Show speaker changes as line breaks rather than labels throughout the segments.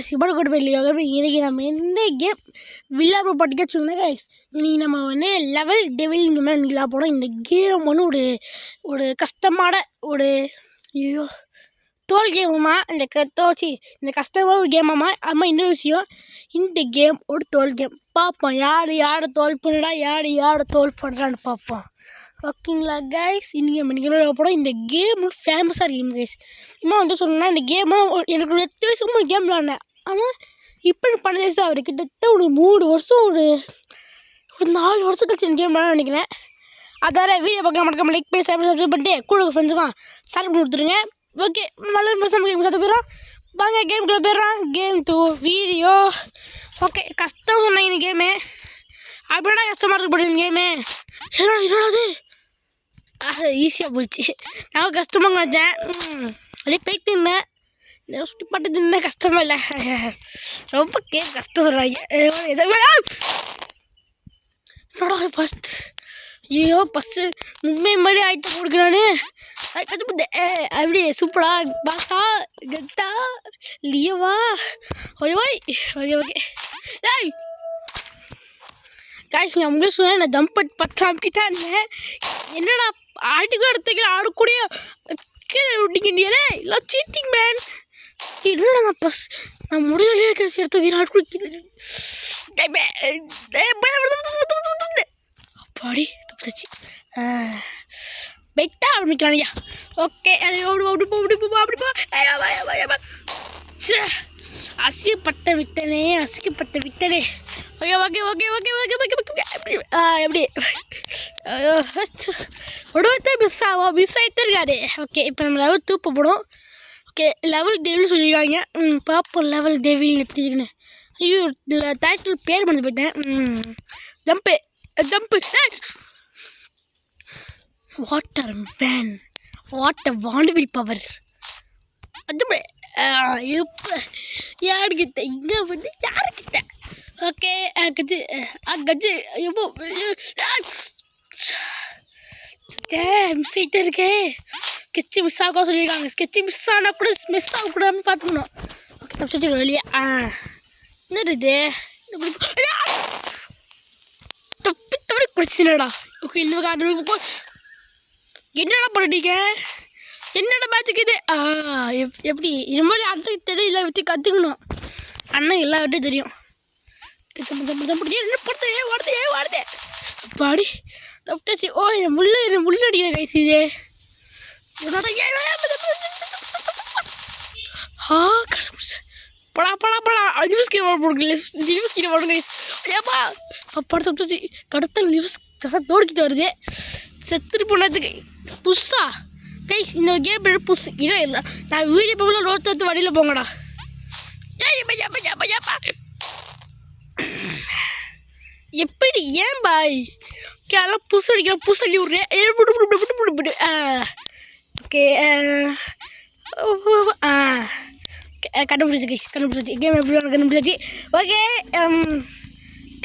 சிபட கூட போயிடலையோக இன்றைக்கி நம்ம எந்த கேம் விளையாட போட்டிக்க வச்சுக்கோங்க கைஸ். இன்றைக்கி நம்ம வந்து லெவல் டெவில் இந்த மாதிரி விளையாட போகிறோம். இந்த கேம் வந்து ஒரு கஷ்டமான ஒரு ஐயோ டோல் கேமுமா இந்த இந்த கஷ்டமான ஒரு கேமாம்மா. அம்மா இந்த விஷயம், இந்த கேம் ஒரு டோல் கேம். பார்ப்போம் யார் தோல் பண்ணுறா, யார் தோல் பண்ணுறான்னு பார்ப்போம். ஓகேங்களா கைஸ். இன்றைக்கி போகிறோம். இந்த கேம் ஃபேமஸாக இருக்குது கைஸ். இம்மா வந்து சொல்லணும்னா இந்த கேம்லாம் எனக்கு ஒரு 8 வயசுக்கு ஒரு கேம் விளாட்னேன். ஆனால் இப்போ எனக்கு 12 வயசு தான் அவர் கிட்டத்தட்ட ஒரு 3 வருஷம் ஒரு 4 வருஷம் கழிச்சு இந்த கேம் விளாட நினைக்கிறேன். அதார வீடியோ பார்க்கலாம் மறக்காம லைக் பண்ணி சப்ஸ்கிரைப் பண்ணிட்டு கூட ஃப்ரெண்ட்ஸுக்கும் ஷேர் பண்ணி கொடுத்துருங்க. ஓகே நல்ல பசங்க கேம் கற்று போயிடும். வாங்க கேமுக்குள்ளே போயிடுறான். Game 2 video. ஓகே கஷ்டம் சொன்னாங்க இந்த கேமு. அப்படின்னா கஷ்டமாக இருக்க போடுது இந்த கேமு. என்னது ஈஸியாக போச்சு. நான் கஷ்டமாக வச்சேன். அப்படியே போயிட்டு இருந்தேன். சுற்றி பாட்டு இருந்தேன். கஷ்டமாக இல்லை, ரொம்ப கஷ்டம் சொல்கிறாங்க. என்னடா ஃபஸ்ட் ஐயோ ஃபஸ்ட்டு மும்பை மாதிரி ஐட்டம் கொடுக்குறானு கற்றுப்பட்டேன். அப்படியே சூப்பரா பாசா கெத்தா லியோவா ஓய் ஓகே ஓகே. ஏய் காய்ச்சி நான் உங்களுக்கு சொன்னேன், நான் ஜம்ப் பண்ணி 10 அமைக்கிட்டா இருந்தேன். என்னடா ஆட்டுக்கும் எடுத்துக்கல ஆடக்கூடிய கீழே விட்டிங்க எல்லாம் சீட்டிங் மேன். என்னடா நான் முடியலையே கழிச்சு எடுத்துக்கிறேன் ஆட்டுக்குள்ள அப்பாடி தப்பிச்சு பெட்டா ஆரம்பிக்கலாம் ஐயா. ஓகே அப்படி போ அசிக்கப்பட்ட விட்டனே. Okay okay okay okay okay okay எப்படி உடவத்தை மிஸ் ஆகிட்டு இருக்காரு. ஓகே இப்போ நம்ம லெவல் 2 போடும். ஓகே லெவல் டெவில் சொல்லியிருக்காங்க. பார்ப்போம் லெவல் டெவில் எப்படி இருக்குன்னு. ஐயோ டைட்டில் பேர் பண்ணி போயிட்டேன். ஜம்ப்பு வாட்டர் மேன் வாண்டபிள் பவர். அது இப்போ யாருக்கிட்ட இங்கே வந்து யாருக்கிட்ட. ஓகே கஜு எப்போ மிஸ் ஆகிட்டே இருக்கே. ஸ்கெட்சு மிஸ் ஆக சொல்லியிருக்காங்க. ஸ்கெட்சு மிஸ் ஆனால் கூட மிஸ் ஆகக்கூடாதுன்னு பார்த்துக்கணும். ஓகே தப்பிச்சு வெளியே. என்னது தப்பி குடிச்சுனடா. ஓகே இன்னும் என்னடா பண்ணிட்டீங்க, என்னடா மேட்சுக்கு இது. எப்படி இது மாதிரி அண்ணனுக்கு தெரியல வச்சு கற்றுக்கணும். அண்ணன் எல்லா விட்டும் தெரியும். என்ன போடுறது வாடுதே பாடி தப்பிச்சாச்சு. ஓ என் முள்ளு அடிக்கிற கைசி இது. படா நியூஸ் அப்பாடு தப்பிச்சாச்சு. கடத்தல் நியூஸ் தோடிக்கிட்டு வருது. செத்துட்டு போனதுக்கு புதுசா கைஸ் இந்த கேம் புதுசு இல்லை. நான் வீடியோ போகலாம் ரோட் தத்து வழியில் போங்கடா. எப்படி ஏன் பாய் கேலாம் புதுசு அடிக்கிறேன். புதுசு அள்ளி விட்றேன். ஓகே கண்டுபிடிச்சி கேம் எப்படி கண்டுபிடிச்சி. ஓகே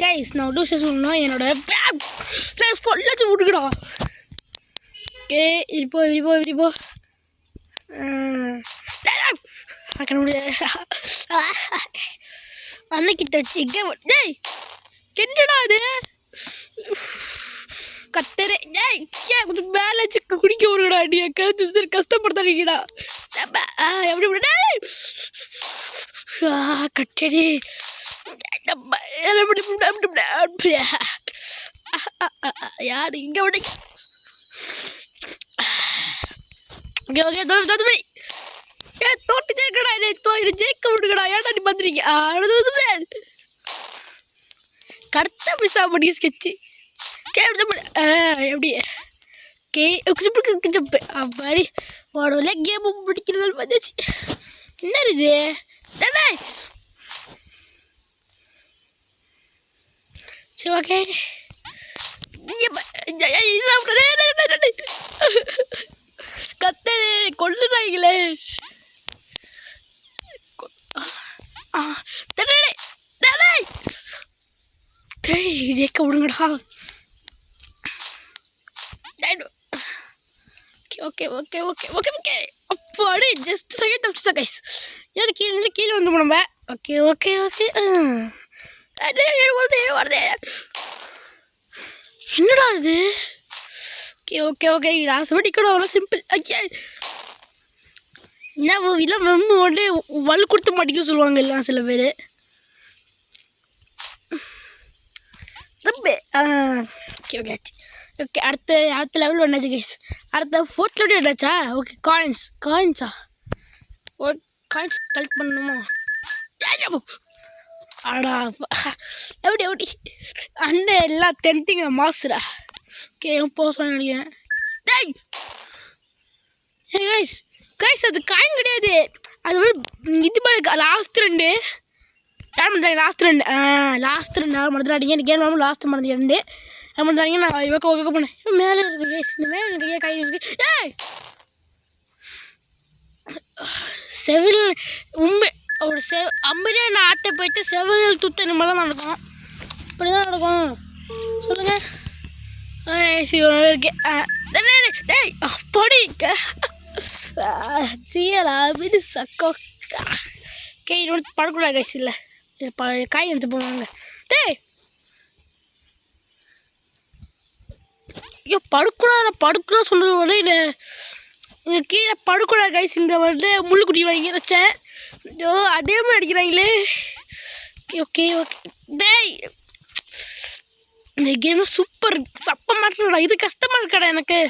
கைஸ் நான் ஒரு விஷயம் சொல்லணும். என்னோட சொல்லாச்சும் விட்டுக்கடா. ஓகே இப்போ அன்னைக்கிட்ட வச்சு டேய் என்னடா அது கத்தரே. டேய் கொஞ்சம் மேலே வச்சு குடிக்க வருங்கடா. நீ கஷ்டப்படுத்தாதீங்கடா. எப்படி கட்டடி யார் இங்கே விட. ஓகே ஓகே தோல்வி தோட்டு இருக்கடா. இது ஜெயிக்க விட்டுக்கடா. ஏன்டா நீ வந்துறீங்க கரெக்டாக மிஸ் ஆக முடியும். ஸ்கெட்சு எப்படி ஜப்பு அப்படி உடவுல கேமு பிடிக்கிறது வந்துச்சு. என்ன இது சரி ஓகே கத்தலே கொள்ளுறாங்களே. ஜெயிக்க விடுங்கடா. Okay okay okay okay okay அப்பாடி ஜஸ்ட் செகண்ட் தப்பிச்சா கைஸ். ஏது கீழே வந்து நம்ம. Okay okay okay. வருது என்னடா இது? Okay okay okay. லாஸ்ட் கூட அவ்வளோ சிம்பிள். ஓகே என்ன இல்லை நம்ம வந்து வலு கொடுத்து மாட்டிக்க சொல்லுவாங்க எல்லாம் சில பேர். தம்பி ஓகே ஓகே ஆச்சு. ஓகே அடுத்த லெவல் ஒன்றாச்சு கைஸ். அடுத்த 4th லெவல் என்னாச்சா? ஓகே காயின்ஸா? ஓ காயின்ஸ் கலெக்ட் பண்ணணுமா? ஆடா எப்படி அண்ணன் எல்லாம் தென்த்திங்க மாசுடா. ஓகே போக சொல்ல நினைக்கிறேன். டேய் கைஸ் கைஸ் அது காயின் கிடையாது. அது வந்து இது மாதிரி லாஸ்ட் 2 யார் பண்ணுறாங்க? லாஸ்ட் 2 யாரும் மறந்துடாதீங்க. எனக்கு கேம் லாஸ்ட் மறந்து 2 யார் பண்ணுறாங்க? நான் ஓகே பண்ணேன். மேலே இருக்குது கைஸ். இந்த மேலே நிறைய காயின் இருக்குது. ஏய் செவில் உண்மை ஒரு அம்பரியா நான் ஆட்டை போயிட்டு செவில் துத்த இந்த மாதிரி தான் நடக்கும். இப்படி தான் நடக்கும் சொல்லுங்கள். இருக்கேன் அப்படி சீயலா வீடு சக்கோ. கை ஒன்று படக்கூடாது கைஸ். இல்லை காய் எடுத்து போவாங்க. டேய் ஐயோ படுக்கூடாது சொல்கிறது விட இல்லை இங்கே கீழே படுக்கூடாது கைஸ். இங்கே வந்து முள்ளுக்குட்டி வாங்கி வச்சேன். ஐயோ அதே மாதிரி அடிக்கிறாங்களே. Okay okay. டேய் இந்த கேமு சூப்பர் சப்ப மாட்டேடா. இது கஷ்டமாக இருக்கடா எனக்கு.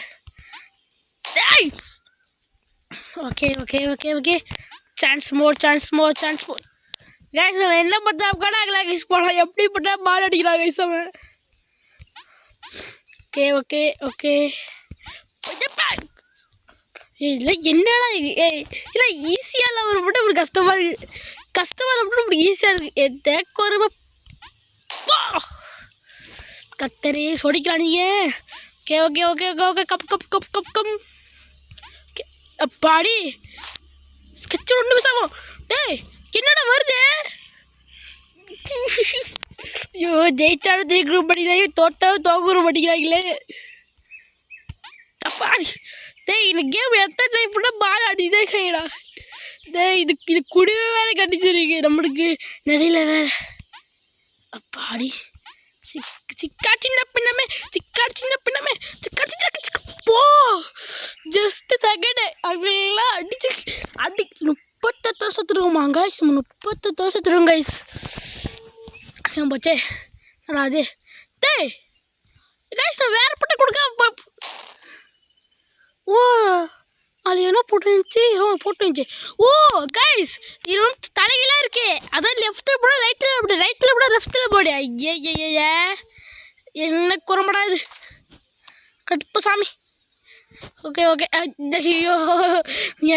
டேய் okay okay okay okay. Chance more guys. அவன் என்ன பார்த்தா கடாகலா கைஸ் போனான். எப்படி பார்த்தா பால் அடிக்கிறான் கைஸ் அவன். Okay okay okay. இல்லை என்னடா இது? இல்லை ஈஸியாக லெவல் மட்டும் இப்படி கஷ்டமாக லெவல் இப்படி ஈஸியாக இருக்குது. தேக்க ஒரு கத்தரே சொடிக்கலாம் நீங்கள். Okay okay okay okay okay. Cup okay அப்பாடி ஸ்கெட்ச் 2 நிமிஷம் ஆகும். டேய் என்னடா வருது? ஐயோ ஜெயிச்சாலும் ஜெயிக்கிறோம் படிக்கிறாங்க, தோட்டாலும் தோக்குறோம் படிக்கிறாங்களே. அப்பாடி டேய் இந்த கேம் எத்தனை டைம் பண்ணால் பால் அடிச்சுதே கைடா. டேய் இது குடிவே வேறு கட்டிச்சிருக்கு நம்மளுக்கு நிறையில வேறு. அப்பாடி சிக்கா சின்ன பின்னமே போ ஜஸ்ட் செகண்ட் அதெல்லாம் அடி 38 வருஷம் திருவோமா கைஸ்? 38 வருஷம் திருவோம் கைஸ். அசிங்கம் போச்சே அது. டேய் கைஸ் நான் வேறு பட்ட கொடுக்க. ஓ அது என்ன போட்டுருந்துச்சு? ஓ கைஸ் இது வந்து தலைகளாக இருக்கே. அதான் லெஃப்ட்டில் போட ரைட்டில் போட லெஃப்ட்டில் போடு. ஐயா என்ன குறம்படாது கடுப்பு சாமி. Okay okay. ஐயோ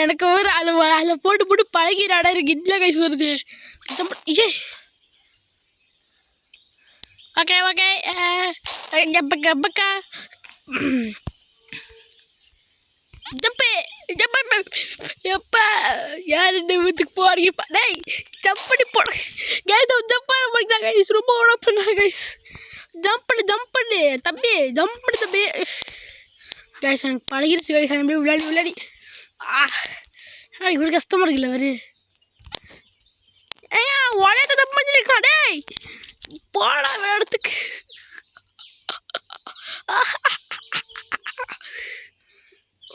எனக்கு ஒரு அதில் போட்டு பழகிறாடா எனக்கு. இதில் கைஸ் வருது. ஏ ஓகே ஓகே. கப்பக்கா எப்பா யார் வீட்டுக்கு போறீங்கப்பா? டேய் ஜம்ப் பண்ணி போட கைஸ். ஜம்ப் பண்ண படிக்கிறாங்க கைஸ். ரொம்ப ஓட பண்ணாங்க கைஸ். ஜம்ப் பண்ணு தம்பி. ஜம்ப் பண்ணு தம்பி. கைஸ் எனக்கு பழகிருச்சு கைஸ். அப்படியே விளையாடி இவ்வளோ கஷ்டமாக இருக்குல்ல அவரு. ஐயா உடையத்தை தப்பு பண்ணிருக்கான். டேய் போடா இடத்துக்கு.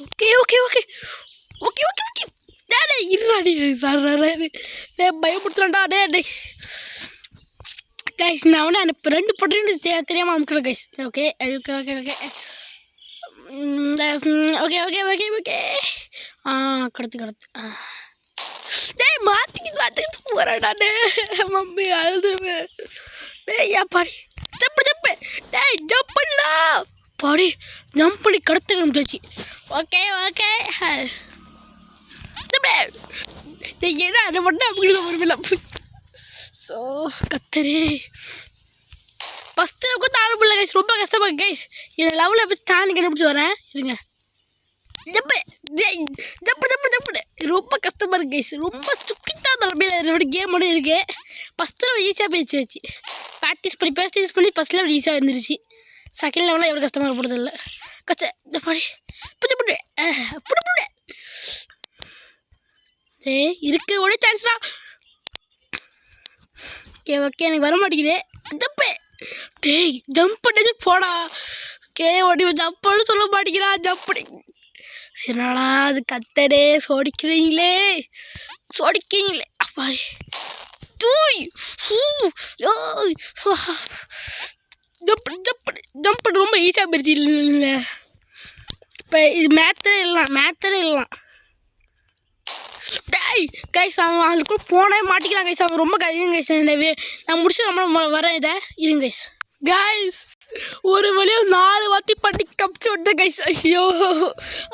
Okay okay okay okay okay okay. டே இருடாடி பயப்படுத்துறான்டா. டே கைஸ் நான் வந்து அந்த 2 பட்டம் தெரியாமல் அமுக்கிறேன் guys. Okay okay okay okay okay okay okay okay. கடத்து டேய் மாற்றிக்கிட்டு போகிறாடா. டே மம்மி அழுதுருவேன். டேய் பாடி ஜம்ப் டேய் ஜம்ப் பண்ணா பாடி ஜம்ப் பண்ணி கடத்த முடிஞ்சாச்சு. Okay okay. என்ன அதை மட்டும் அப்படிதான் வருவில்ல. ஸோ கத்தரே ஃபஸ்ட்டு உட்காந்து ஆட முடியல கைஸ். ரொம்ப கஷ்டமாக கைஸ். இந்த லெவலில் எப்படி தாண்டி கண்டுபிடிச்சி வரேன் இருங்க. ஜப்பு ரொம்ப கஷ்டமாக இருக்குது கைஸ். ரொம்ப சுக்கித்தான் தலைமையில் கேம் ஒன்று இருக்குது. ஃபஸ்ட்டு லெவல் ஈஸியாக போயிடுச்சு. ப்ராக்டிஸ் பண்ணி ஃபஸ்ட் லெவல் ஈஸியாக இருந்துருச்சு. செகண்ட் லெவலில் எவ்வளோ கஷ்டமாக போடுறது இல்லை. கஷ்டம் பாடி புடி டேய் இருக்கு ஒரே சான்ஸ்டா. ஓகே ஓகே எனக்கு வர மாட்டேங்குது. ஜம்ப்பு. டேய் ஜம்ப் பண்ணி போடா. ஓகே ஓடி ஜம்ப்னு சொல்ல மாட்டேங்கிறா. ஜம்ப் என்னடா அது கத்தரே சோடிக்கிறீங்களே அப்பா. தூய் ஜம்ப் ரொம்ப ஈஸியாக போயிடுச்சு. இல்லை இப்போ இது மேத்தரே இல்லலாம். டேய் கைஸ் அவன் அதுக்குள்ள போனே மாட்டிக்கிறான் கைஸ். அவன் ரொம்ப கையும் கைஸ். நான் முடிச்சு ரொம்ப வரேன். இதை இருங்க கைஸ் ஒரு வழியாக 4 வாட்டி பண்ணி கப்பிச்சு விட்டேன் கைஸ். ஐயோ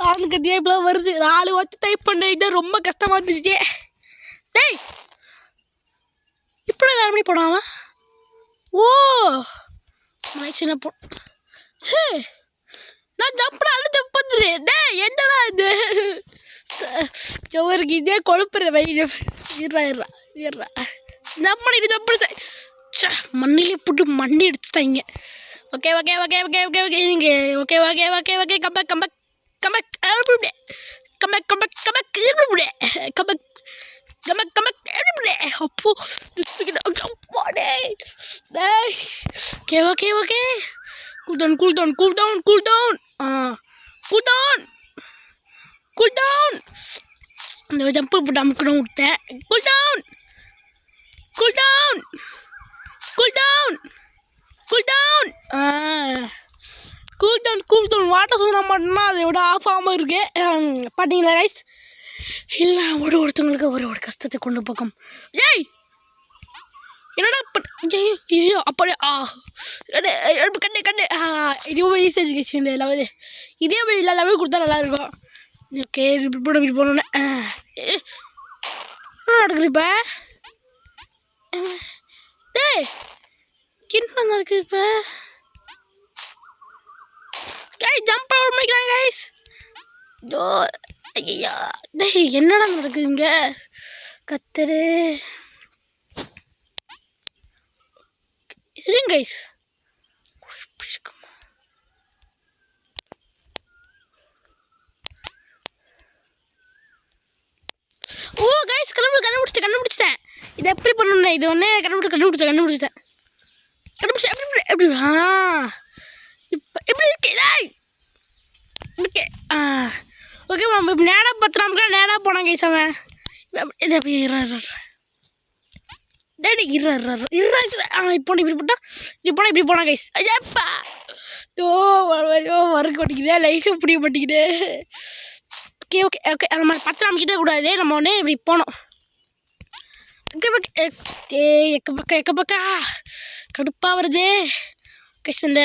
அவனுக்கு தேப்பெல்லாம் வருது. 4 வாட்டி டைப் பண்ண இதை ரொம்ப கஷ்டமாக இருந்துச்சு. டேய் இப்படி வேறு மணி போனான். ஓ சின்ன போ நான் ஜம்ப் பண்ணுறேன். டே என்னடா இது சவருக்கு இதே கொழுப்புற வயிறு. இருறா ஜம்ப் பண்ணிட்டு மண்ணிலே போட்டு மண்ணி எடுத்துட்டாங்க. ஓகே நீங்கள் ஓகே கம்பேக் அப்போ ஓகே கூல் டவுன். இந்த ஜம்ப்பு போட்டு அமுக்கணும் விட்டேன். கூல் டவுன் வாட்டர் சொன்னா மட்டும்னா அதை விட ஆஃப் ஆகாமல் இருக்கு. பார்த்தீங்களா கைஸ். இல்லை ஒருத்தவங்களுக்கு ஒரு கஷ்டத்தை கொண்டு போகும். ஏய் என்னடா ஐயோ அப்படியே கண்டு இதுவும் ஈஸியாக கைஸ். இந்த லெவல் இதே இல்லை லெவல் கொடுத்தா நல்லாயிருக்கும். ஓகே இப்படி போனோன்னே என்ன நடக்குது இப்போ? டேய் என்ன இருக்குது இப்போ? ஜம்ப் அவுட் பண்ணிக்கிறாங்க கைஸ். ஐயா டேய் என்னடா நடக்குது இங்கே? கத்தரு இதுங்க கைஸ். ஓ கைஸ் கண்டுபிடிச்சிட்டேன். இது எப்படி பண்ணணும்? இது ஒன்றே கண்டுபிடிச்சிட்டேன். எப்படி இப்போ எப்படி இருக்கு? Okay okay ma'am. இப்போ நேராக பத்திராமக்கா நேராக போனாங்க கைஸ். அவன் இது அப்படி டேடி இப்போ இப்படி இப்படி போனான் கைஸ். ஐயாப்பா வறுக்க மாட்டேங்குதே லைஃப் இப்படி மாட்டேங்குது. ஓகே நம்ம பத்திராமக்கிட்டே கூடாது. நம்ம ஒன்று இப்படி போனோம். எக்க பக்கா கடுப்பாக வருது கைஸ். இந்த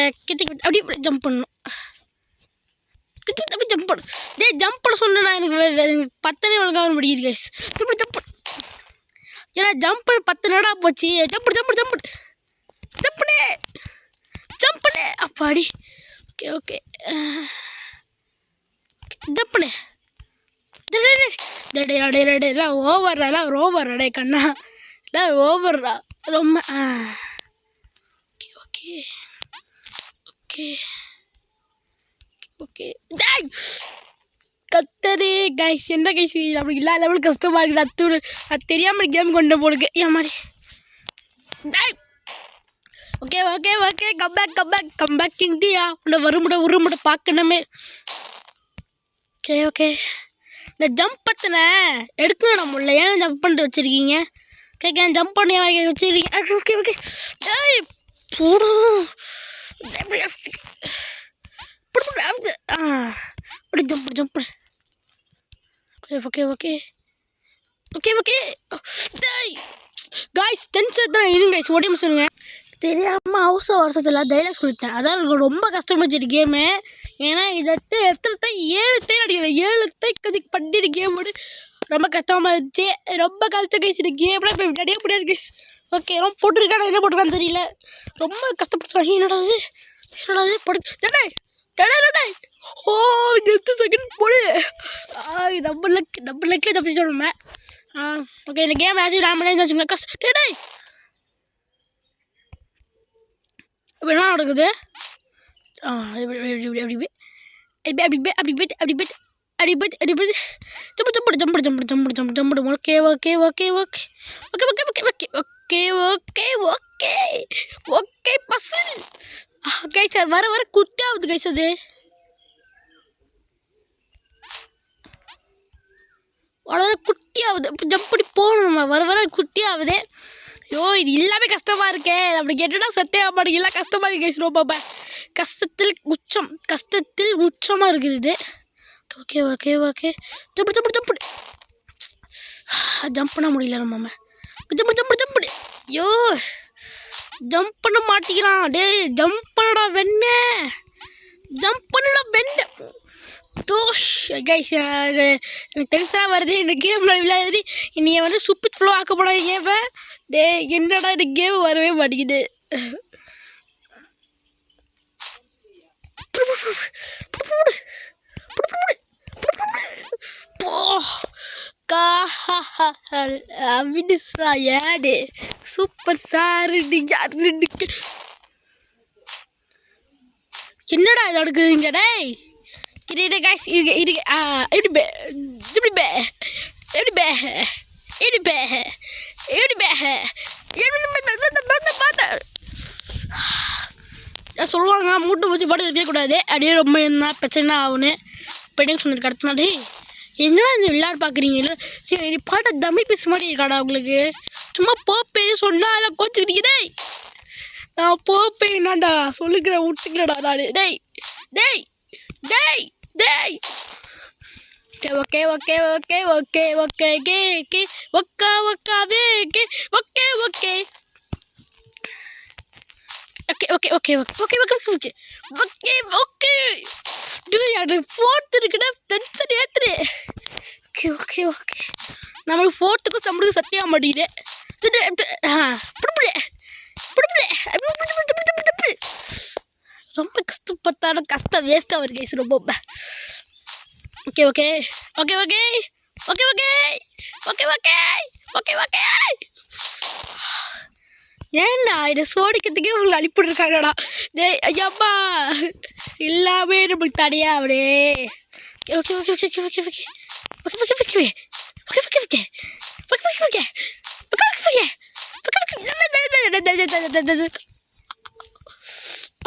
அப்படி ஜம்ப் பண்ணணும். ஜம்ப் பண்ணு. ஜம்ப் பண்ண சொன்னா எனக்கு 10 ஒழுங்காக முடியுது கைஸ். ஜம்ப் ஏன்னா ஜம்ப் 10 நேடா போச்சு. ஜம்ப் அப்பாடி. ஓகே ஜம்ப் பண்ணு. எல்லாம் ஓவர் அடே கண்ணா. எல்லாம் ஓவர்ரா ரொம்ப. ஓகே கத்தரு கைஸ். என்ன கைஸ் அப்படி எல்லா லெவலுக்கு கஷ்டமாக இருக்குது. அது தெரியாமல் கேம் கொண்டு போடுங்க ஏன் மாதிரி. ஓகே கம்பேக் இந்தியா உன்னை உருமுட பார்க்கணுமே. ஓகே இந்த ஜம்ப் பற்றின எடுக்கணும் நம்மள. ஏன் ஜம்ப் பண்ணிட்டு வச்சுருக்கீங்க? கேட்க ஜம்ப் பண்ணி வச்சுருக்கீங்க. ஓகே டேய் போடும் ஜம்ப். ஓகே டேய் காய்ஸ் டென்ஷன் தான் இருங்க கைஸ். ஓடியும் சொல்லுங்க. தெரியாமல் வருஷத்தில் டைலாக்ஸ் கொடுத்தேன். அதான் எனக்கு ரொம்ப கஷ்டமாச்சு கேமு. ஏன்னா இதை எத்தனை 7 டைம் அடிக்கிறேன். 7 டைம் பண்ணிட்டு கேம் போட்டு ரொம்ப கஷ்டமாக இருந்துச்சு. ரொம்ப கஷ்டம் கைஸ். இந்த கேம்லாம் இப்போ விளையாடவே முடியாது கைஸ். ஓகே ரொம்ப போட்டிருக்கானா என்ன போட்டிருக்கான்னு தெரியல. ரொம்ப கஷ்டப்பட்டுறாங்க. என்னடாது படு டேய் ஓ 10 செகண்ட் போடு. நம்ம லக்கில் தப்பி சொல்லணுமே. ஓகே இந்த கேம் ஆச்சு விளாட்மலே வச்சுக்கோங்க. டேய் இப்போ என்ன நடக்குது? அப்படி அடிப்பது jump okay okay okay okay okay okay okay okay okay okay okay okay பசல் கைஸ் சார் வர வர குட்டியாகுது கைஸ் அது வர வர குட்டியாகுது ஜம்படி போகணும் நம்ம வர வர குட்டியாகுது ஐயோ இது எல்லாமே கஷ்டமாக இருக்கே அப்படி கேட்டுட்டா சத்தியாக மாட்டேங்க எல்லாம் கஷ்டமாக இருக்கு கைஸ் ரொம்ப கஷ்டத்தில் உச்சமாக இருக்குது இது okay okay okay jump jump பண்ண முடியல நம்ம ஜம்பு ஐயோ ஜம்ப் பண்ண மாட்டேங்கிறான் டே ஜம்ப் பண்ணடா வெண்ண தோஷ் கைஸ் எனக்கு டென்ஷனாக வருது இந்த கேமில் விளையாடுது என்னைய வந்து சுப்பிட் ஃப்ளோ ஆக்க போடாதீங்க இப்போ டே என்னடா இந்த கேம் வரவே மாட்டேங்குது சூப்பர் சார் என்னடா இது அடுக்குதுங்க டேய் கிரீட காய்ஸ் சொல்லுவாங்க மூட்டை வச்சு பாட்டு இருக்கக்கூடாது அப்படியே ரொம்ப என்ன பிரச்சனை ஆகுன்னு பெண்ணுங்க சொன்னதுக்கு அடுத்தனாடி என்னடா இந்த விளையாடு பார்க்குறீங்க சரி பாட்டை தமிழ் பேச மாதிரி இருக்காடா உங்களுக்கு சும்மா போப்பே சொன்னா அதில் கோச்சுக்கிட்டீங்க நான் போப்பே என்னடா சொல்லிக்கிறேன் விட்டுக்கிறடா நான் டேய் டேய் டேய் டேய் okay okay okay okay okay கே கே ஒக்கா ஒக்காவே கே okay okay okay okay okay okay okay okay okay okay அது ஃபோர்த்து இருக்குடா டென்ஷன் ஏற்றுரு ஓகே ஓகே ஓகே நம்மளுக்கு ஃபோர்த்துக்கும் சம்பளுக்கும் சத்தியாக மாட்டேங்குது ரொம்ப கஷ்டப்பட்டாலும் கஷ்டம் வேஸ்ட்டாக வருது கைஸ் ரொம்ப okay okay okay okay okay okay okay okay okay okay ஏன்டா இதை சோடிக்கிறதுக்கே உங்களுக்கு அனுப்பிட்டுருக்காங்கடா டேய் ஐயாப்பா எல்லாமே நம்மளுக்கு தடையா அப்படியே okay okay okay okay okay okay okay okay okay okay okay okay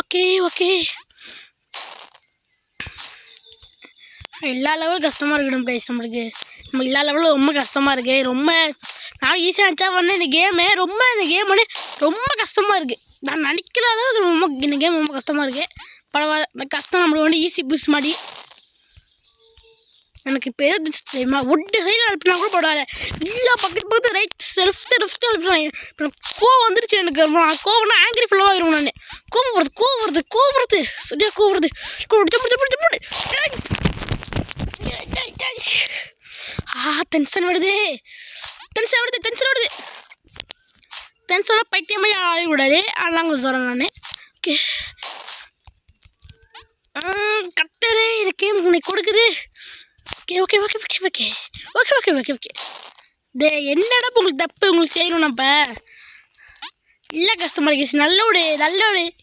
okay okay okay எல்லா லெவலும் கஷ்டமாக இருக்கணும் கைஸ் நம்மளுக்கு நம்ம எல்லா லெவலும் ரொம்ப கஷ்டமாக இருக்குது ரொம்ப நான் ஈஸியாக நினச்சா வந்து இந்த கேம் வந்து ரொம்ப கஷ்டமாக இருக்குது நான் நினைக்கிற அளவுக்கு ரொம்ப இந்த கேம் ரொம்ப கஷ்டமாக இருக்குது பரவாயில்ல இந்த கஷ்டம் நம்மளுக்கு வந்து ஈஸி புஷ் மாதிரி எனக்கு இப்போ எது தெரியுமா ஒட்டு சைடில் அனுப்பினா கூட பரவாயில்ல எல்லா பக்கத்து ரைட் லெஃப்ட் அனுப்பினாங்க இப்போ கோவம் வந்துருச்சு எனக்கு கோவம்னா ஆங்கிரி ஃபுல்லாக ஆயிரும் நான் கோவப்படுறது சரியாக கோவப்படுறது டென்ஷன் வருது டென்ஷனோட பைத்தியமாக ஆகிடக்கூடாது அதெல்லாம் கொஞ்சம் சொல்கிறேன் நான் ஓகே கட்டரே எனக்கு உனக்கு கொடுக்குது okay okay okay okay okay okay okay okay okay டே என்னடா உங்களுக்கு தப்பு உங்களுக்கு செய்யணும் நம்ம இல்லை கஷ்டமாக இருக்கு நல்லோடு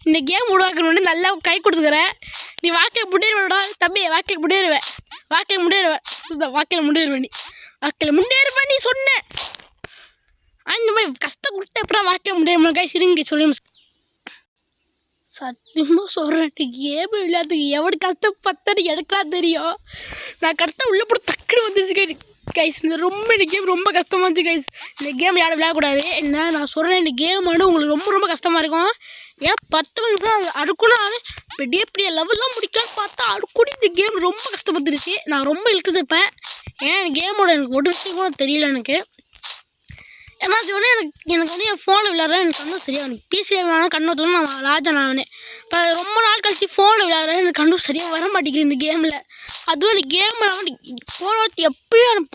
இந்த கேம் உருவாக்கணுன்னு நல்லா கை கொடுத்துக்கிறேன் நீ வாழ்க்கையில் முன்னேறுவேடா தம்பி வாழ்க்கையில் முன்னேறுவேன் நீ சொன்னேன் இந்த மாதிரி கஷ்டம் கொடுத்த அப்புறம் வாழ்க்கையில் முன்னேறுவேன் கை சிரிங்க சொல்லி சத்தியமாக சொல்கிறேன் கேம் விளையாட்டுக்கு எவ்வளோ கஷ்டப்பட்டது எனக்குலாம் தெரியும் நான் கஷ்டம் உள்ளே போட்டு டக்குன்னு வந்துச்சு கைஸ் இந்த கேம் ரொம்ப கஷ்டமாக இருந்துச்சு கைஸ் இந்த கேம் யாரும் விளையாடக்கூடாது என்ன நான் சொல்கிறேன் இந்த கேம் வந்து உங்களுக்கு ரொம்ப கஷ்டமாக இருக்கும் ஏன் 10 நிமிஷம் அடுக்கணும் பெரிய லெவல்லாம் முடிக்கலான்னு பார்த்தா அடுக்கூடி இந்த கேம் ரொம்ப கஷ்டப்பட்டுருச்சு நான் ரொம்ப இழுத்துப்பேன் ஏன்னா இந்த கேமோட எனக்கு ஒரு விஷயம் கூட தெரியல எனக்கு ஏன்னா அது வந்து எனக்கு வந்து என் ஃபோனில் விளையாடுறேன் எனக்கு கண்ணும் சரியாக எனக்கு பிசியில் விளையாட கண்ணு தோணும் நான் ராஜா நான் இப்போ ரொம்ப நாள் கழிச்சு ஃபோனில் விளையாடுறேன் எனக்கு கண்ணும் சரியாக வர மாட்டேங்குது இந்த கேமில் அதுவும் இந்த கேமில் வந்து ஃபோனை வச்சு எப்பயும்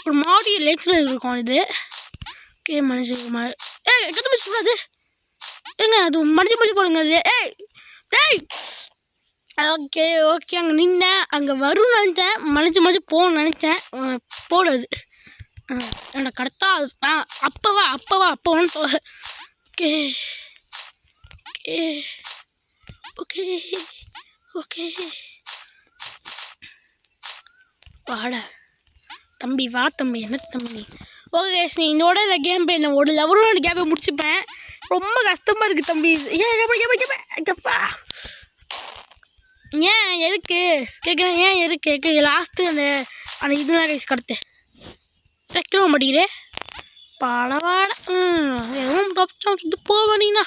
ஒரு மாடி லைஃப்பில் இருக்கும் இது ஓகே மனுஷன் கற்று சொல்லக்கூடாது ஏங்க அது மனுஷன் போடுங்க அது டேய் ஓகே அங்கே நின்னேன் அங்கே வரும்னு நினச்சேன் மனுச்சு போகணும்னு நினச்சேன் போடுது என்னோட கரெக்டா அப்போவான்னு சொல்ல ஓகே ஓகே ஓகே ஓகே வாடா தம்பி, வா தம்பி. என்ன தம்பி? ஓகே கைஸ், நீ இதோட இந்த கேம் போய் நான் ஒரு லெவலும் அந்த கேமை முடிச்சுப்பேன். ரொம்ப கஷ்டமாக இருக்குது தம்பி. ஏன் எதுக்கு கேட்குறேன்? ஏன் எதுக்கு கேட்க? லாஸ்ட்டு அந்த அந்த இதுதான் கைஸ் கடத்து வைக்க மாட்டேங்கிறே பாடவாட. எதுவும் தப்பிச்சோம் சுட்டு போக மாட்டீங்கண்ணா.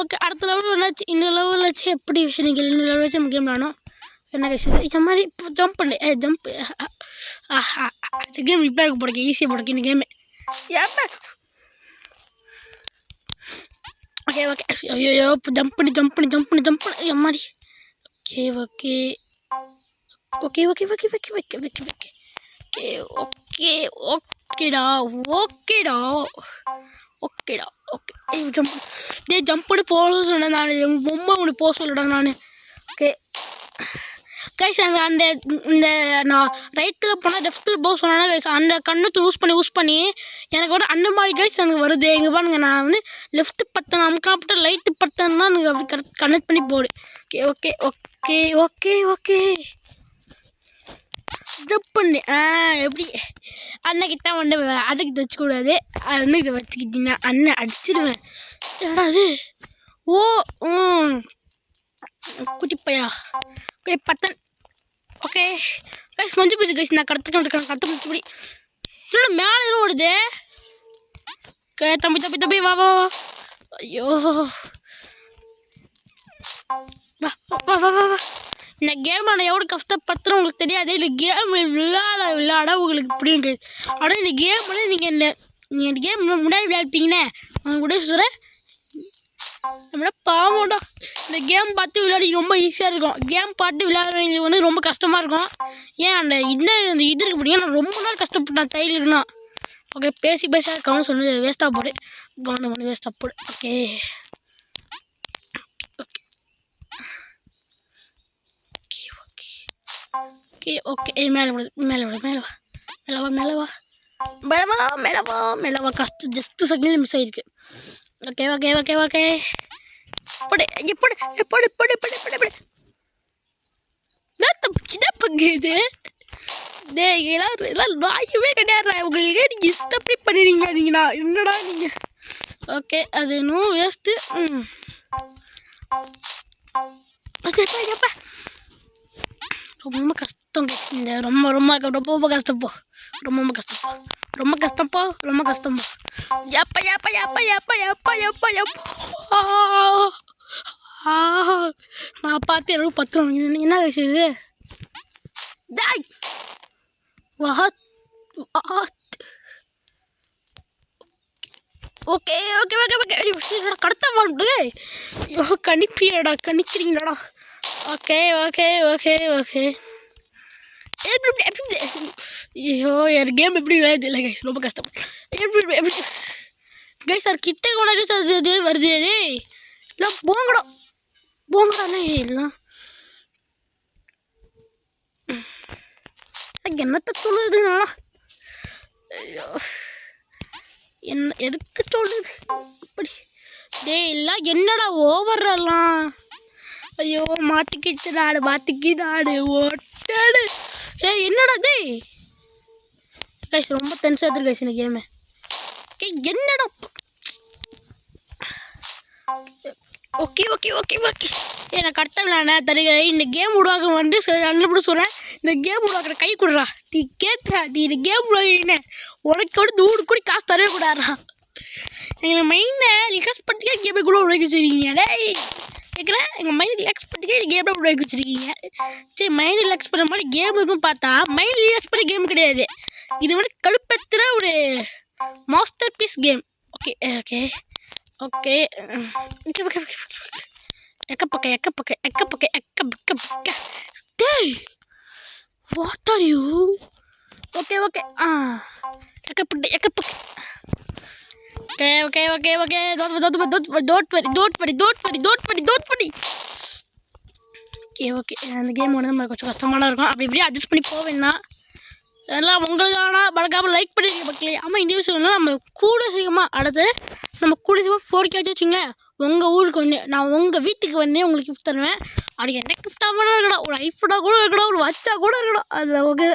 ஓகே, அடுத்த லெவலில் என்னாச்சு? இந்த லெவலில் வச்சு எப்படி நீங்கள் இந்த லெவல் வச்சு நம்ம கேம் விளாடணும். என்ன கைஸ் இந்த மாதிரி இப்போ ஜம்ப் பண்ணு. ஜம்ப்பு இந்த கேம் இப்போ இருக்க போடுங்க, ஈஸியாக போடுங்க இந்த கேமு. ஓகே ஓகே, ஐயோ இப்போ ஜம்ப் பண்ணி மாதிரி. Okay okay okay okay okay okay okay okay okay okay okay ஓகேடா ஓகேடா ஓகேடா ஓகே. ஜம்ப் பண்ணி போகணும்னு சொன்னேன் நான். பொம்மை ஒன்று போக சொல்லடா நான். ஓகே கைஸ், அந்த இந்த நான் ரைட்டில் போனால் லெஃப்ட்டில் போக சொன்னேன்னா கைஸ் அந்த கண்ணத்தை யூஸ் பண்ணி எனக்கு வந்து அந்த மாதிரி கைஸ் எனக்கு வருது. எங்கே பாருங்க, நான் வந்து லெஃப்ட்டு பத்தேன் அமுக்காப்பிட்ட லைட்டு பத்தேன்னா எனக்கு அப்படி கனெக்ட் பண்ணி போடு. Okay okay okay okay okay jump பண்ணு. எப்படி அண்ணக்கிட்ட வந்து அன்னைக்கிட்ட வச்சுக்கூடாது. அன்னைக்கிட்ட வச்சுக்கிட்டீங்கன்னா அண்ணன் அடிச்சிடுவேன். ஏடா அது? ஓ குட்டிப்பையா. ஓகே பத்தன். ஓகே கைஸ் மஞ்சள் போச்சு கைஸ். நான் கற்று முடிச்சுப்படி என்னோட மேலே எதுவும் ஓடுது. ஓகே தம்பி வா வா வா. ஐயோ வா வா வா வா வா. இந்த கேம் நான் எவ்வளோ கஷ்டப்பட்டுன்னு உங்களுக்கு தெரியாது. இந்த கேம் விளையாட உங்களுக்கு புரியும் கைஸ். ஆனால் இந்த கேம் வந்து நீங்கள் இந்த கேம் முன்னாடி விளையாடுப்பீங்கன்னே அவங்க கூட சொல்கிறேன். நம்மள பாவம்டா. இந்த கேம் பார்த்து விளையாடி ரொம்ப ஈஸியாக இருக்கும். கேம் பார்த்து விளையாடுறவங்களுக்கு வந்து ரொம்ப கஷ்டமாக இருக்கும். ஏன் அந்த இது இருக்கு பிடிங்க. நான் ரொம்ப நாள் கஷ்டப்பட்டேன் தையல் இருக்குன்னா. ஓகே பேசி கவனம் சொன்னது வேஸ்ட்டாக போடு. கவனம் பண்ணி வேஸ்ட்டாக போடு. Okay okay okay okay okay மேலே வா. கஷ்டம் ஜஸ்ட் செகண்ட் மிஸ் ஆகிருக்கு. ஓகே ஓகே ஓகே ஓகே படு எப்படி படு படு படு படு படு. கிடப்புங்க இது. எல்லாம் வாய்க்கவே கிடையாது உங்களுக்கு. நீங்கள் இஷ்டப்படி பண்ணிடுங்க. நீங்கண்ணா என்னடா நீங்கள். ஓகே அது இன்னும் வேஸ்ட்டு. ரொம்ப கஷ்டம் இந்த ரொம்ப ரொம்ப ரொம்ப கஷ்டம் போ. ரொம்ப கஷ்டம் போ. எப்பா நான் பார்த்து எவ்வளோ பத்திரம். என்ன கழிச்சு இது? டாய் ஓகே ஓகே ஓகே ஓகே கடத்த மாட்டு. ஐயோ கணிக்கிறீங்களாடா. ஓகே ஓகே ஓகே ஓகே ஐயோ என் கேம் எப்படி விளையாடுது இல்லை கைஸ். ரொம்ப கஷ்டம் எப்படி கைஸ். சார் கிட்ட கொண்டா கைஸ் அது வருது. அது எல்லாம் போங்கடாண்ணே எல்லாம். என்னத்த சொல்லுதுண்ணா? ஐயோ என்ன எதுக்கு சொல்லுது இப்படி? எல்லாம் என்னடா ஓவர்லாம். ஐயோ மாட்டிக்கிச்சு நாடு ஓட்டாடு. என்னடா கைஸ் ரொம்ப டென்ஷன் ஆகுது கைஸ் இந்த கேமு. என்னடா ஓகே ஓகே ஓகே ஓகே நான் கரெக்டாக தருகிறேன். இந்த கேம் உருவாக்க வந்து நல்லபடி சொல்கிறேன். இந்த கேம் உருவாக்குற கை கொடுறா. நீ கேட்குறா நீ இந்த கேம் உருவாக்கினே உனக்கு வந்து 100 கோடி காசு தரவே கூடாதா? எங்களை மைண்டை ரிலாக்ஸ் பண்ணிக்கே கேமை கூட உருவாக்கி வச்சுருக்கீங்க. டேய் கேட்குறேன். எங்கள் மைண்ட் ரிலாக்ஸ் பண்ணிக்கே கேமை உருவாக்கி வச்சுருக்கீங்க. சரி மைண்ட் ரிலாக்ஸ் பண்ணுற மாதிரி கேம் இருக்குன்னு பார்த்தா மைண்ட் ரிலாக்ஸ் பண்ண கேம் கிடையாது. இது வந்து கடுப்பத்துற ஒரு master piece game. Okay okay okay எக்கப்பக்க டேய் what are you? Okay okay எக்கப்பக்க ஓகே ஓகே ஓகே டோட் வரி. ஓகே ஓகே அந்த கேம் வந்து நம்ம கொஞ்சம் கஷ்டமான இருக்கும். அப்படி இப்படி அட்ஜஸ்ட் பண்ணி போவேன்னா அதெல்லாம் உங்களுக்கான மறக்காமல் லைக் பண்ணிடுங்க மக்களே. ஆமாம் இந்த விஷயம் நம்ம கூட சீக்கிரமாக அடுத்து நம்ம கூட சீக்கிரமாக 4K வச்சுங்க. உங்கள் ஊருக்கு வந்து நான் உங்கள் வீட்டுக்கு வந்து உங்களுக்கு கிஃப்ட் தருவேன். அப்படி என்ன கிஃப்டாக கூட இருக்கணும், ஒரு ஐஃபோனாக கூட இருக்கணும், ஒரு வாட்சாக கூட இருக்கணும். அது ஓகே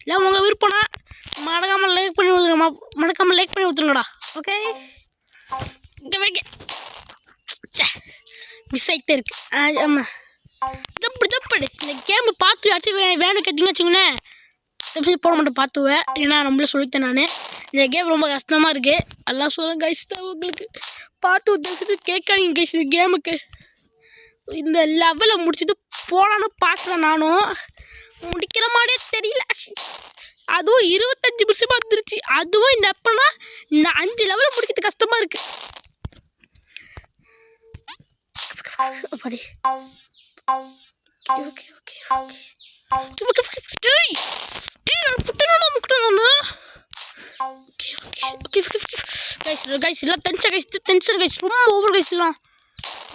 இல்லை உங்கள் விருப்பம்னா மறக்காமல் லைக் பண்ணி விட்டுருங்கம்மா, மறக்காமல் லைக் பண்ணி விட்டுருங்கடா. ஓகே இங்கே வைக்க மிஸ் ஆகிட்டே இருக்கு. ஆமாம் ஜப்படு இந்த கேமு பார்த்து யாச்சும் வேணும் கேட்டிங்க வச்சுக்கோங்களேன், போட மாட்டேன் பார்த்துவேன். ஏன்னா நம்மளே சொல்லித்தேன் நான். இந்த கேம் ரொம்ப கஷ்டமாக இருக்குது, எல்லாம் சொல்லுங்க கைஸ் தான் உங்களுக்கு. பார்த்து ஒரு கேட்காதீங்க கைஸ். இந்த கேமுக்கு இந்த லெவலை முடிச்சுட்டு போகலான்னு பார்க்குறேன், நானும் முடிக்கிற மாதிரியே தெரியல. அதுவும் 25 நிமிஷமாக வந்துருச்சு. அதுவும் இந்த எப்போனா இந்த 5 லெவலை முடிக்கிறது கஷ்டமாக இருக்குது. அப்படி ஓகே ஓகே கைஸ் எல்லாம் டென்ஷன் கைஸ் ரொம்ப ஓவர் கைஸ் எல்லாம்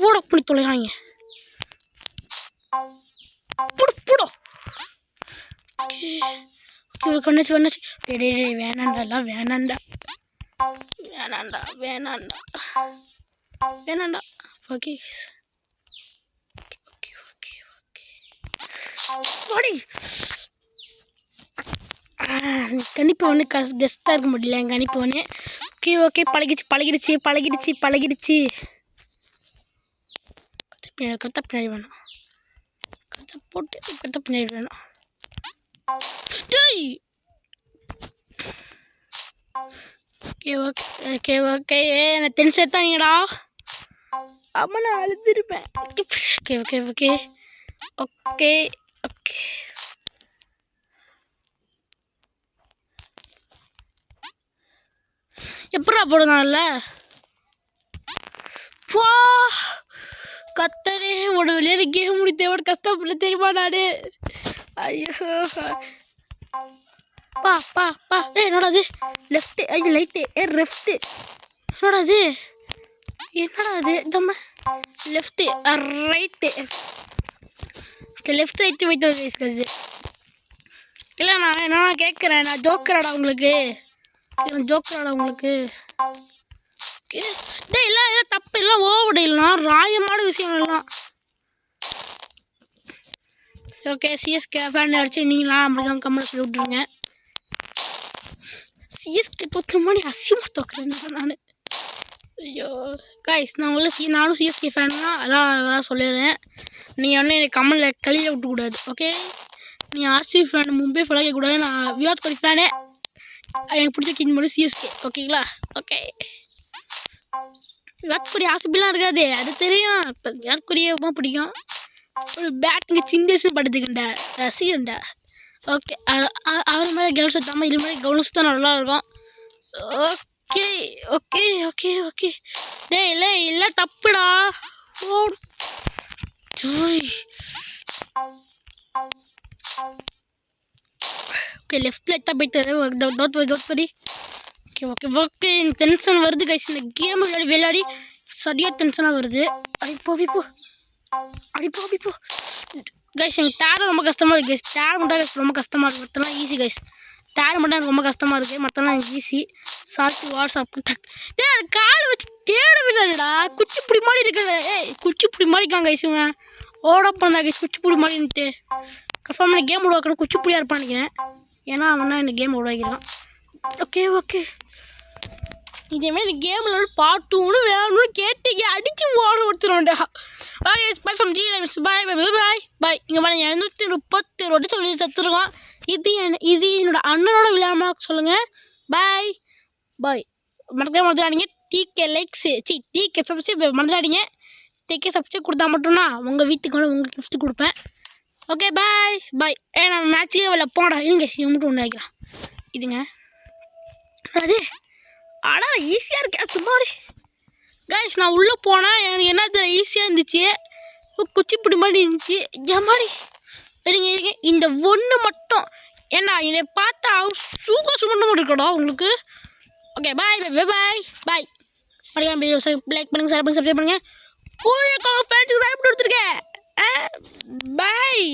ஓட பண்ணி தொலைறாங்க. போடோ கண்ணாச்சு வேணாண்டா வேணாண்டா ஓகே கணிப்பு ஒன்று கெஸ்ட்டாக இருக்க முடியல என் கணிப்பு ஒன்று. ஓகே பழகிடுச்சு கத்த பின்னாடி வேணும், கத்த போட்டு கத்த பின்னாடி வேணும். ஓகே நான் டென்ஷன் எடுத்தாங்கடா, அம்மா நான் அழுதுருப்பேன். ஓகே எப்படா போடுனால வா கத்தனே ஒரு விளையாடு கேம் முடித்த எவ்வளோ கஷ்டப்பட தெரியுமா நானு. ஐயோ பா என்னடா அது லெஃப்ட்டு ஐயோ லைட்டு லெஃப்ட்டு என்னடா அது தம்ம லெஃப்ட்டு ரைட்டு லெஃப்ட் ரைட்டு போய்ட்டு கசு இல்லை நான் என்ன கேட்குறேன், நான் ஜோக்கராடா உங்களுக்கு எல்லாம் தப்பு எல்லாம் ஓவடையலாம் ராயமான விஷயம் எல்லாம். ஓகே சிஎஸ்கே ஃபேன் அடிச்சு நீங்களாம் நம்மளுக்கு கம்மலை சொல்லி விட்ருங்க. சிஎஸ்கே பொறுத்த மாதிரி அசியமாக தோக்குறேன் நான். ஐயோ கைஸ் நானும் சிஎஸ்கே ஃபேன் தான், அதான் சொல்லிடுறேன். நீங்கள் வந்து எனக்கு கம்மலில் கழியில் விட்டுக்கூடாது. ஓகே நீ ஆர்சிபி ஃபேன் மும்பை ஃபேன் கேட்கக்கூடாது. நான் விராட் கோலி ஃபேனே, எனக்கு பிடிச்ச கிங் மட்டும் சிஎஸ்கே. ஓகேங்களா? ஓகே விராட் கோலி ஆர்சிபிலாம் இருக்காது அது தெரியும். இப்போ விராட் கோலியே ரொம்ப பிடிக்கும். ஒரு பேட்டிங்க சிந்தேஷன் படுத்துக்கிண்டா ரசிகண்டா. ஓகே அவர் மாதிரி கவுன்ஸ் எடுத்தாமல் இது மாதிரி கவுன்ஸ் தான் நல்லா இருக்கும். ஓகே இல்லை தப்புடா. ஓகே லெஃப்ட் லைட்டாக போய்ட்டு ஓகே எனக்கு டென்ஷன் வருது கைஸ். இந்த கேம் விளையாடி சரியாக டென்ஷனாக வருது. அடிப்போ கைஸ் எனக்கு டேர் ரொம்ப கஷ்டமாக இருக்குது கைஸ். டேர் மட்டும் கைஸ் ரொம்ப கஷ்டமாக இருக்குது, மற்றெல்லாம் ஈஸி கைஸ். டேர் மட்டும் எனக்கு ரொம்ப கஷ்டமாக இருக்குது, மற்றெல்லாம் எனக்கு ஈஸி. சாப்பிட்டு வாட்ஸ்அப் அது காலை வச்சு தேட விடலடா. குச்சிப்புடி மாதிரி இருக்கிற குச்சிப்புடி மாதிரிக்காங்க கைஸ். இவன் ஓட பண்ணா கைஸ் குச்சிப்புடி மாதிரின்ட்டு கன்ஃபார்ம் நான் கேம் உருவாக்கணும். குச்சிப்புடியாக இருப்பான்னு நினைக்கிறேன், ஏன்னா அவன் தான் இந்த கேம் உருவாக்கிடுவான். ஓகே இதேமாதிரி இந்த கேமில் பார்ட் 2 வேணும்னு கேட்டீங்க அடித்து ஓட ஒருத்தருண்டா. பை ஃப்ரம் ஜி பாய். இங்கே பாருங்க 230 ரொட்டி சொல்லி தத்துருக்கோம். இது என்னோட அண்ணனோட விளையாட சொல்லுங்கள். பாய் மறந்துடாதீங்க. டிகே சப்ஸ்கிரைப் மறந்துடாதீங்க. டிகே சப்ஸ்கிரைப் கொடுத்தா மட்டும்தான் உங்கள் வீட்டுக்கு வந்து உங்களுக்கு கிஃப்ட் கொடுப்பேன். Okay bye. நான் மேட்ச்சுக்கே வரல போடா. இருங்க மட்டும் ஒன்று வைக்கலாம். இதுங்க அது ஈஸியாக இருக்கேன் சும்மாரி கைஸ். நான் உள்ளே போனேன், எனக்கு என்ன ஈஸியாக இருந்துச்சு, குச்சிப்பிடி மாதிரி இருந்துச்சு மாதிரி. இருங்க இந்த ஒன்று மட்டும் ஏன்னா என்னை பார்த்தா சும்மா இருக்கடா உங்களுக்கு. ஓகே பாய் மறக்காம லைக் பண்ணுங்கள், ஷேர் பண்ணுங்கள், சப்ஸ்கிரைப் பண்ணுங்கள். ஃபேன்ஸுக்கு சாப்பிட்டு கொடுத்துருக்கேன். பாய்.